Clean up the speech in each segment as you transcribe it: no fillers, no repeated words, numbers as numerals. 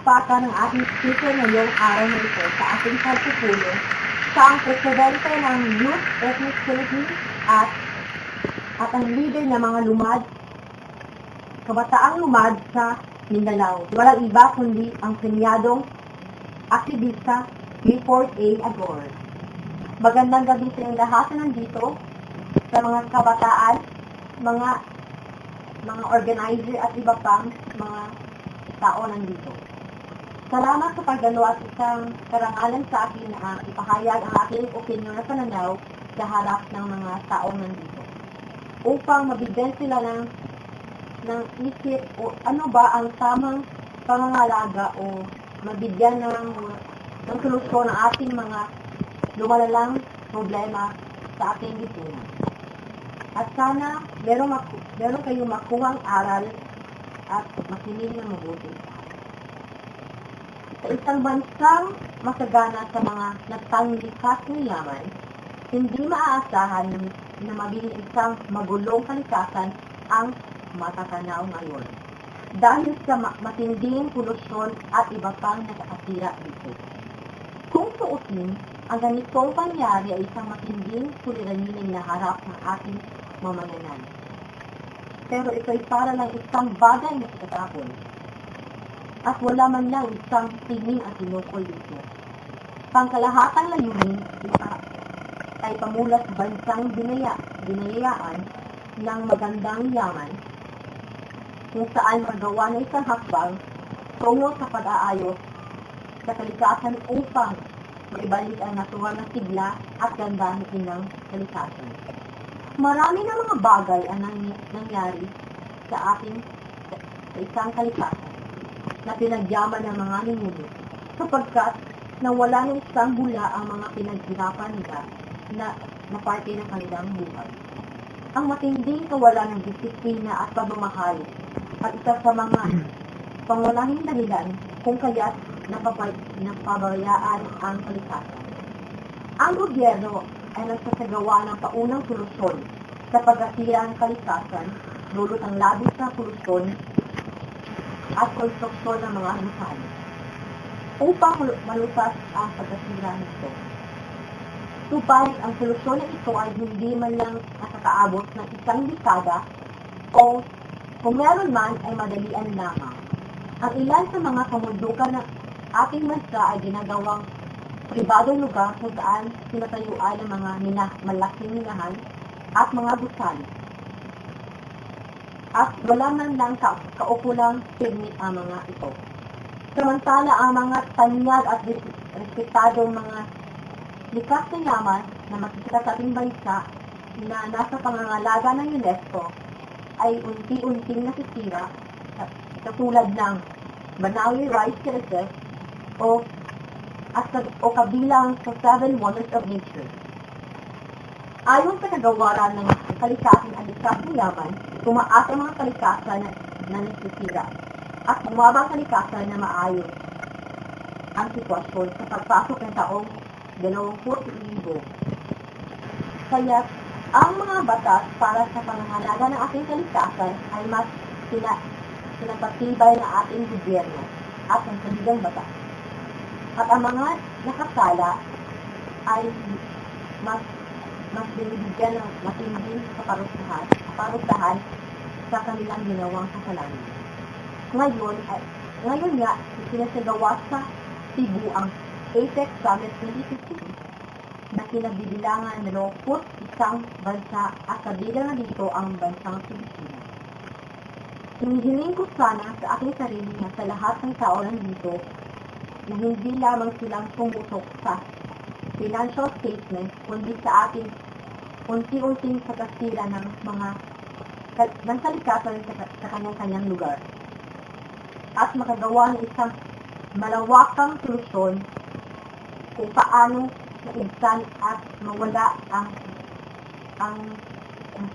pag-uusapan ng ating speaker ngayong araw na ito sa ating pagpupulong sa ang presidente ng Youth Ethnic Philippines at ang leader ng mga lumad, kabataang lumad sa Mindanao. Walang iba kundi ang premiadong aktivista Clifford A. Agor. Magandang gabi sa inyong lahat na nandito, sa mga kabataan, mga organizer at iba pang mga tao nandito. Salamat sa pagdalo at isang karangalan sa akin na ipahayag ang aking opinion na pananaw sa harap ng mga tao nandito. Upang mabigyan sila ng isip o ano ba ang tamang pangangalaga o mabigyan ng solusyon ng ating mga lumalalang problema sa ating lipunan. At sana meron kayong makuhang aral at makinig na mabuti. Sa isang bansang masagana sa mga nagtanglikas ng yaman, hindi maaasahan na maging isang magulong kalikasan ang matatanaw ngayon. Dahil sa matinding polusyon at iba pang nakakasira dito. Kung suotin, ang ganitong pangyari ay isang matinding suliranin na hinaharap ng ating mamamayan. Pero ito ay para lang isang bagay na katatapon. At wala man lang isang tingin at tinukol dito. Pangkalahatang layunin ay pamulat bansang binayaan ng magandang yaman kung saan magawa na isang hakbang tungo sa pag-aayos sa kalikasan upang maibalik ang natural na sigla at ganda ng inang kalikasan. Marami na mga bagay ang nangyari sa isang kalikasan na pinagyaman ng mga ninuno sapagkat nawala ng isang bula ang mga pinaghirapan nila na parte ng kanilang buhay. Ang matinding kawalan ng disiplina at pagmamahal at isa sa mga pangunahing dahilan kung kaya't napabayaan ang kalikasan. Ang gobyerno ay nagsasagawa ng paunang solusyon sa pagkasira ng kalikasan, dulot ang labis na polusyon at konstruksyon ng mga gusali upang malusas ang pagkasira nito. Subalit ang solusyon na ito ay hindi man lang nakakaabot ng isang dekada o kung meron man ay madalian lamang. Ang ilan sa mga kamundukan ng ating bansa ay ginagawang pribadong lugar kung saan sinatayuan ng mga malaking minahan at mga gusali. At wala man lang kaukulang permit ang mga ito. Samantala ang mga tanyag at respetadong mga likas na yaman na makikita sa ating bansa na nasa pangangalaga ng UNESCO ay unti-unting nasisira katulad ng Banawi Rice Reserve o kabilang sa 7 Wonders of Nature. Ayon sa kagawaran ng kalikasan at likas ng yaman, tumaas ang mga kalikasan na nasisira at bumaba ang kalikasan na maayos ang sitwasyon sa pagpasok ng taong 20,000. Kaya ang mga batas para sa pangangalaga ng ating kalikasan ay mas pinapatibay ng ating gobyerno at ng saligang batas. At ang mga nakasala ay mas binibigyan ng matinding kaparusahan sa kanilang ginawang kasalanan. Ngayon nga, isinasagawa sa Cebu ang APEC Summit 2015 na kinabibilangan ng 21 bansa at kabilang na dito ang bansang Pilipinas. Hinihiling ko sana sa aking sarili na sa lahat ng tao nandito na hindi lamang silang pumusok sa financial statement kundi sa ating unti-unting pagkasira ng kalikasan sa kanyang-kanyang lugar at makagawa ng isang malawakang solusyon kung paano maibsan at mawala ang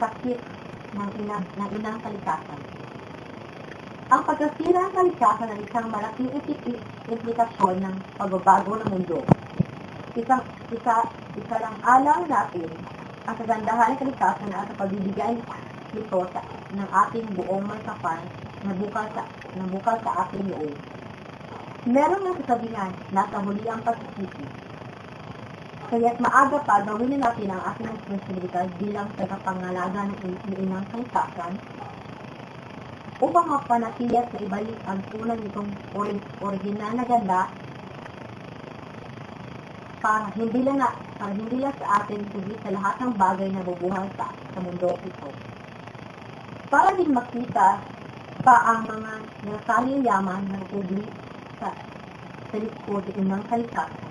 sakit ng inang kalikasan. Ang pagkasira ng kalikasan ay isang malaking implikasyon ng pagbabago ng mundo. Isa lang alang natin ang kagandahan ng kalikasan at ang pagbibigay nito ng ating buong may kapal na bukal sa ating loob. Meron ng kasabihan, nasa huli ang pagsisisi. Kaya't maaga pa gawin na natin ang ating responsibilidad bilang tagapangalaga ng inang kalikasan upang mapanatili at maibalik ang tunay nitong original na ganda para hindi lang sa atin kundi sa lahat ng bagay na bubuhay sa mundo ito. Para din makita pa ang mga nasaling yaman ng publi sa likod ng kalikasan.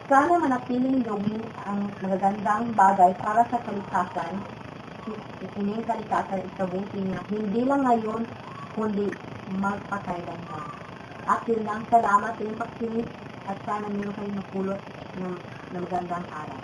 Sana manatiling gawin ang magagandang bagay para sa kalikasan, ining kalikasan ikabuti na hindi lang ngayon, kundi magpakailanman. At yun lang, salamat sa iyong pakikinig at sana meron kayong napulot ng magandang araw.